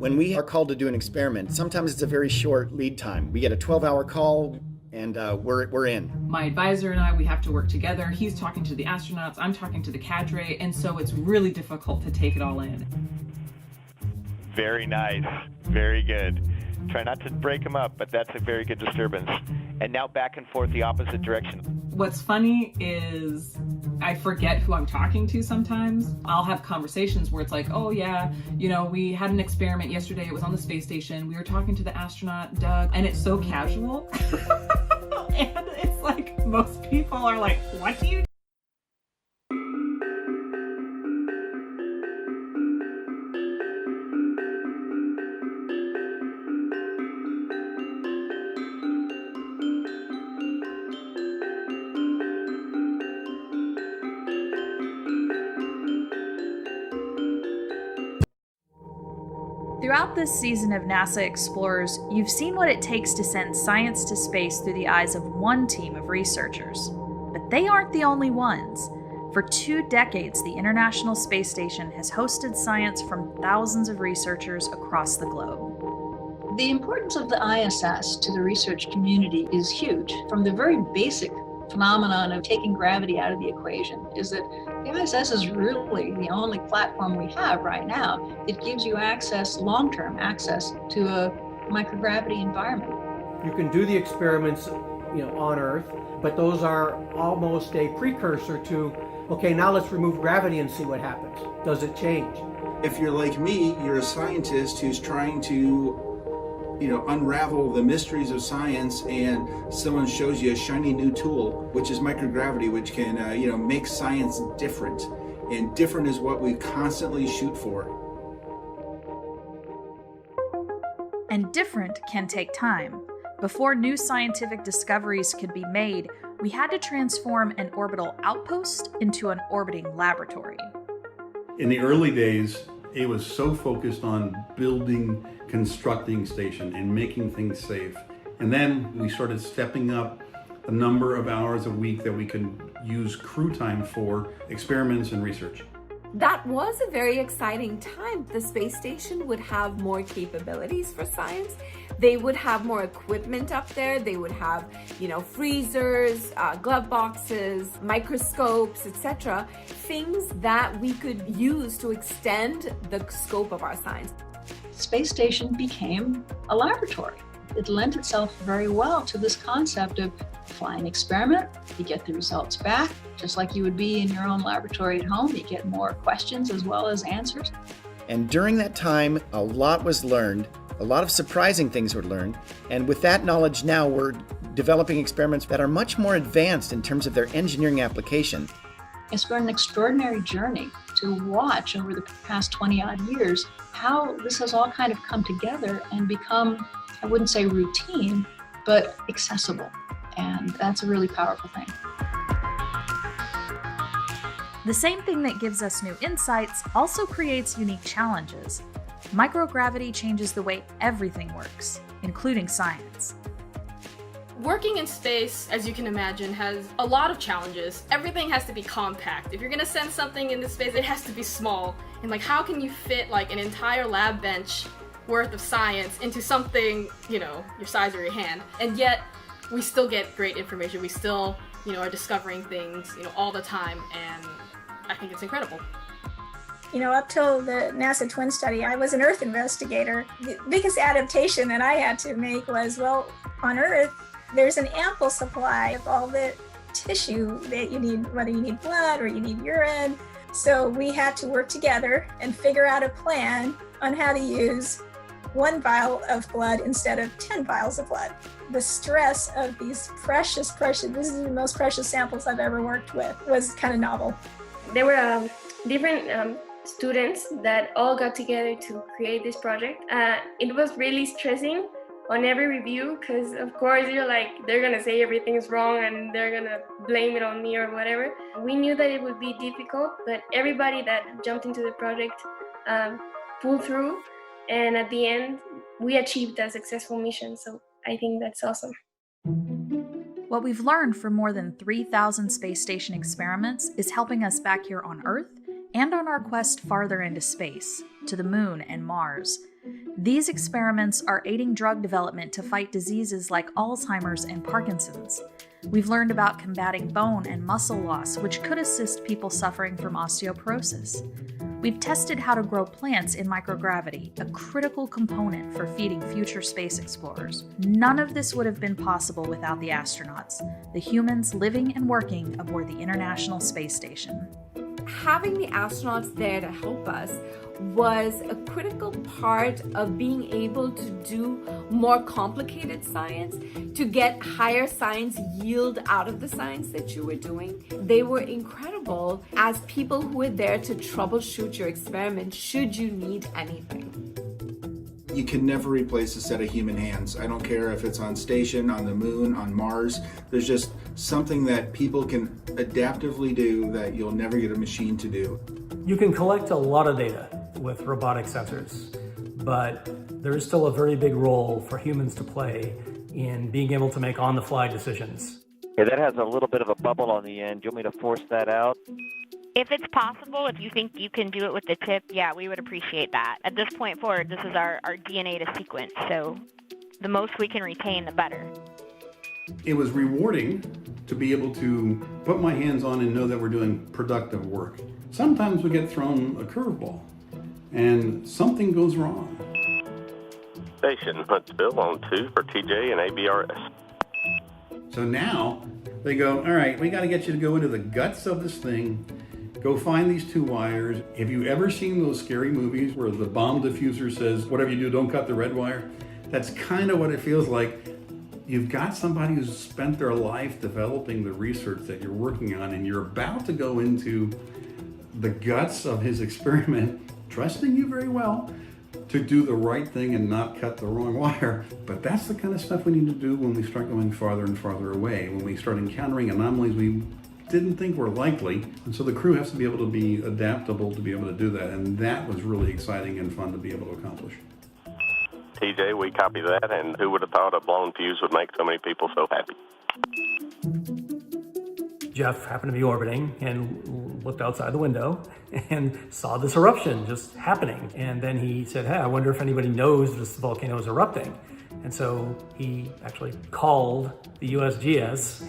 When we are called to do an experiment, sometimes it's a very short lead time. We get a 12-hour call and we're in. My advisor and I, we have to work together. He's talking to the astronauts, I'm talking to the cadre, and so it's really difficult to take it all in. Very nice, very good. Try not to break them up, but that's a very good disturbance. And now back and forth the opposite direction. What's funny is I forget who I'm talking to sometimes. I'll have conversations where it's like, oh yeah, we had an experiment yesterday, it was on the space station, we were talking to the astronaut, Doug, and it's so casual. And it's like, most people are like, what do you do? Throughout this season of NASA Explorers, you've seen what it takes to send science to space through the eyes of one team of researchers. But they aren't the only ones. For 2 decades, the International Space Station has hosted science from thousands of researchers across the globe. The importance of the ISS to the research community is huge. From the very basic phenomenon of taking gravity out of the equation is that the ISS is really the only platform we have right now. It gives you access, long-term access, to a microgravity environment. You can do the experiments, on Earth, but those are almost a precursor to, okay, now let's remove gravity and see what happens. Does it change? If you're like me, you're a scientist who's trying to unravel the mysteries of science, and someone shows you a shiny new tool, which is microgravity, which can, make science different. And different is what we constantly shoot for. And different can take time. Before new scientific discoveries could be made, we had to transform an orbital outpost into an orbiting laboratory. In the early days, it was so focused on building, constructing station and making things safe. And then we started stepping up the number of hours a week that we can use crew time for experiments and research. That was a very exciting time. The space station would have more capabilities for science. They would have more equipment up there. They would have, freezers, glove boxes, microscopes, etc. Things that we could use to extend the scope of our science. Space station became a laboratory. It lent itself very well to this concept of fly an experiment, you get the results back, just like you would be in your own laboratory at home. You get more questions as well as answers. And during that time, a lot was learned. A lot of surprising things were learned. And with that knowledge now, we're developing experiments that are much more advanced in terms of their engineering application. It's been an extraordinary journey to watch over the past 20-odd years how this has all kind of come together and become, I wouldn't say routine, but accessible. And that's a really powerful thing. The same thing that gives us new insights also creates unique challenges. Microgravity changes the way everything works, including science. Working in space, as you can imagine, has a lot of challenges. Everything has to be compact. If you're gonna send something into space, it has to be small. And how can you fit an entire lab bench worth of science into something, your size of your hand? And yet, we still get great information. We still, are discovering things, all the time, and I think it's incredible. Up till the NASA twin study, I was an Earth investigator. The biggest adaptation that I had to make was, on Earth, there's an ample supply of all the tissue that you need, whether you need blood or you need urine. So we had to work together and figure out a plan on how to use 1 vial of blood instead of 10 vials of blood. The stress of these precious, this is the most precious samples I've ever worked with, was kind of novel. There were different students that all got together to create this project. It was really stressing on every review because, of course, you're they're gonna say everything's wrong and they're gonna blame it on me or whatever. We knew that it would be difficult, but everybody that jumped into the project pulled through, and at the end, we achieved a successful mission. So I think that's awesome. What we've learned from more than 3,000 space station experiments is helping us back here on Earth and on our quest farther into space, to the Moon and Mars. These experiments are aiding drug development to fight diseases like Alzheimer's and Parkinson's. We've learned about combating bone and muscle loss, which could assist people suffering from osteoporosis. We've tested how to grow plants in microgravity, a critical component for feeding future space explorers. None of this would have been possible without the astronauts, the humans living and working aboard the International Space Station. Having the astronauts there to help us was a critical part of being able to do more complicated science, to get higher science yield out of the science that you were doing. They were incredible as people who were there to troubleshoot your experiment should you need anything. You can never replace a set of human hands. I don't care if it's on station, on the moon, on Mars. There's just something that people can adaptively do that you'll never get a machine to do. You can collect a lot of data with robotic sensors, but there is still a very big role for humans to play in being able to make on-the-fly decisions. Yeah, that has a little bit of a bubble on the end. Do you want me to force that out? If it's possible, if you think you can do it with the tip, yeah, we would appreciate that. At this point forward, this is our DNA to sequence, so the most we can retain, the better. It was rewarding to be able to put my hands on and know that we're doing productive work. Sometimes we get thrown a curveball and something goes wrong. Station, Huntsville on 2 for TJ and ABRS. So now they go, all right, we got to get you to go into the guts of this thing, go find these 2 wires. Have you ever seen those scary movies where the bomb diffuser says, whatever you do, don't cut the red wire? That's kind of what it feels like. You've got somebody who's spent their life developing the research that you're working on, and you're about to go into the guts of his experiment, trusting you very well to do the right thing and not cut the wrong wire. But that's the kind of stuff we need to do when we start going farther and farther away, when we start encountering anomalies we didn't think were likely. And so the crew has to be able to be adaptable to be able to do that. And that was really exciting and fun to be able to accomplish. TJ, we copy that, and who would have thought a blown fuse would make so many people so happy? Jeff happened to be orbiting and looked outside the window and saw this eruption just happening. And then he said, hey, I wonder if anybody knows this volcano is erupting. And so he actually called the USGS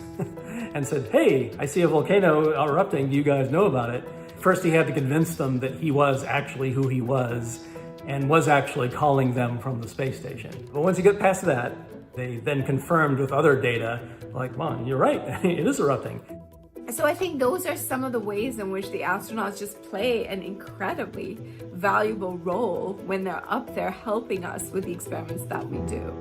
and said, hey, I see a volcano erupting. Do you guys know about it? First, he had to convince them that he was actually who he was and was actually calling them from the space station. But once you get past that, they then confirmed with other data, like, well, you're right, it is erupting. So I think those are some of the ways in which the astronauts just play an incredibly valuable role when they're up there helping us with the experiments that we do.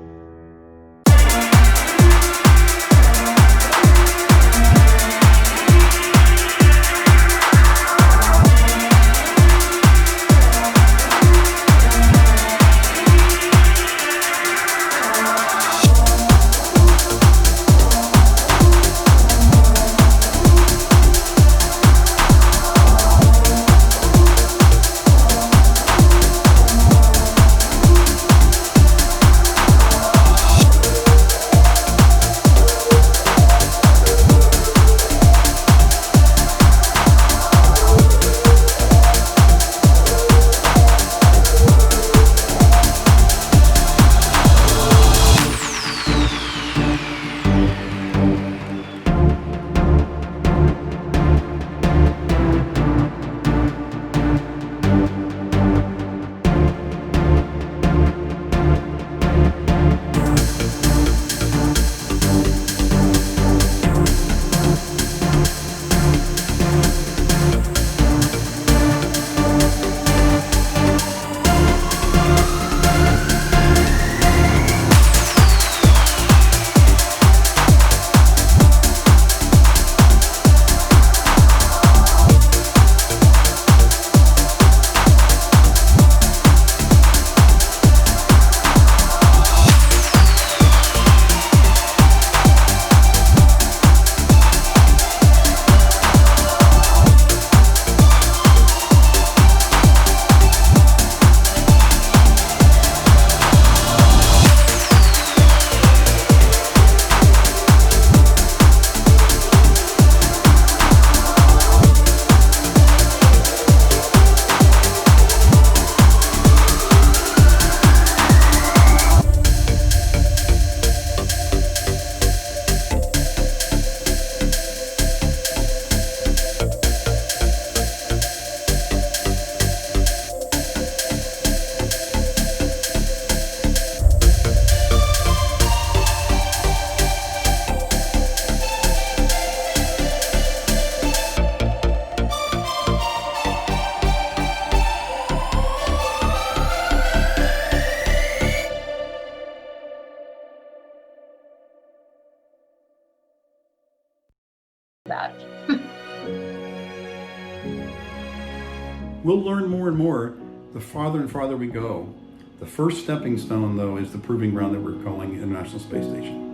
We'll learn more and more the farther and farther we go. The first stepping stone, though, is the proving ground that we're calling International Space Station.